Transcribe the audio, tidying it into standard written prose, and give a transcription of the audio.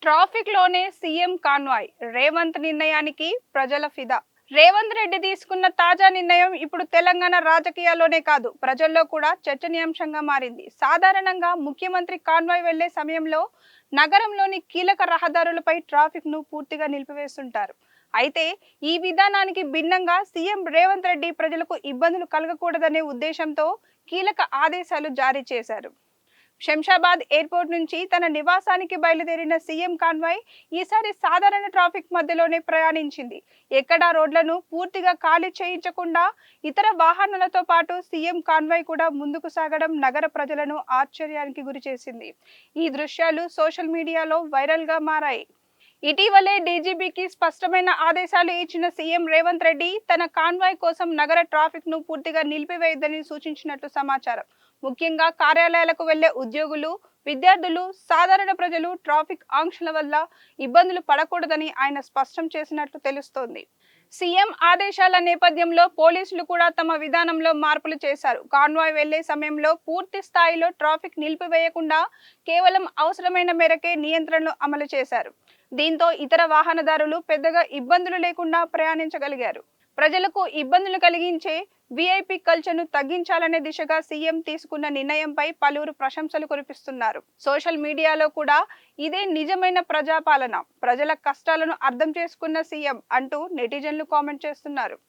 Traffic లోనే CM convoy Revanth నిర్ణయానికి ప్రజల ఫిదా. రేవంత్ రెడ్డి తీసుకున్న తాజా నిర్ణయం ఇప్పుడు తెలంగాణ రాజకీయాల్లోనే కాదు, ప్రజల్లో కూడా చర్చనీయాంశంగా మారింది. సాధారణంగా ముఖ్యమంత్రి కాన్వాయ్ వెళ్లే సమయంలో నగరంలోని కీలక రహదారులపై ట్రాఫిక్ ను పూర్తిగా నిలిపివేస్తుంటారు. అయితే ఈ విధానానికి భిన్నంగా సీఎం రేవంత్ రెడ్డి ప్రజలకు ఇబ్బందులు కలగకూడదనే ఉద్దేశంతో కీలక ఆదేశాలు జారీ చేశారు. శంషాబాద్ ఎయిర్పోర్ట్ నుంచి తన నివాసానికి బయలుదేరిన సీఎం కాన్వాయ్ ఈసారి సాధారణ ట్రాఫిక్ మధ్యలోనే ప్రయాణించింది. ఎక్కడా రోడ్లను పూర్తిగా ఖాళీ చేయించకుండా ఇతర వాహనాలతో పాటు సీఎం కాన్వాయ్ కూడా ముందుకు సాగడం నగర ప్రజలను ఆశ్చర్యానికి గురిచేసింది. ఈ దృశ్యాలు సోషల్ మీడియాలో వైరల్ గా మారాయి. ఇటీవలే డీజీపీకి స్పష్టమైన ఆదేశాలు ఇచ్చిన సీఎం రేవంత్ రెడ్డి తన కాన్వాయ్ కోసం నగర ట్రాఫిక్ ను పూర్తిగా నిలిపివేయొద్దని సూచించినట్లు సమాచారం. ముఖ్యంగా కార్యాలయాలకు వెళ్లే ఉద్యోగులు, విద్యార్థులు, సాధారణ ప్రజలు ట్రాఫిక్ ఆంక్షల వల్ల ఇబ్బందులు పడకూడదని ఆయన స్పష్టం చేసినట్లు తెలుస్తోంది. సీఎం ఆదేశాల నేపథ్యంలో పోలీసులు కూడా తమ విధానంలో మార్పులు చేశారు. కాన్వాయ్ వెళ్లే సమయంలో పూర్తి స్థాయిలో ట్రాఫిక్ నిలిపివేయకుండా కేవలం అవసరమైన మేరకే నియంత్రణలు అమలు చేశారు. దీంతో ఇతర వాహనదారులు పెద్దగా ఇబ్బందులు లేకుండా ప్రయాణించగలిగారు. ప్రజలకు ఇబ్బందులు కలిగించే వీఐపీ కల్చర్ను తగ్గించాలనే దిశగా సీఎం తీసుకున్న నిర్ణయంపై పలువురు ప్రశంసలు కురిపిస్తున్నారు. సోషల్ మీడియాలో కూడా ఇదే నిజమైన ప్రజాపాలన, ప్రజల కష్టాలను అర్థం చేసుకున్న సీఎం అంటూ నెటిజన్లు కామెంట్ చేస్తున్నారు.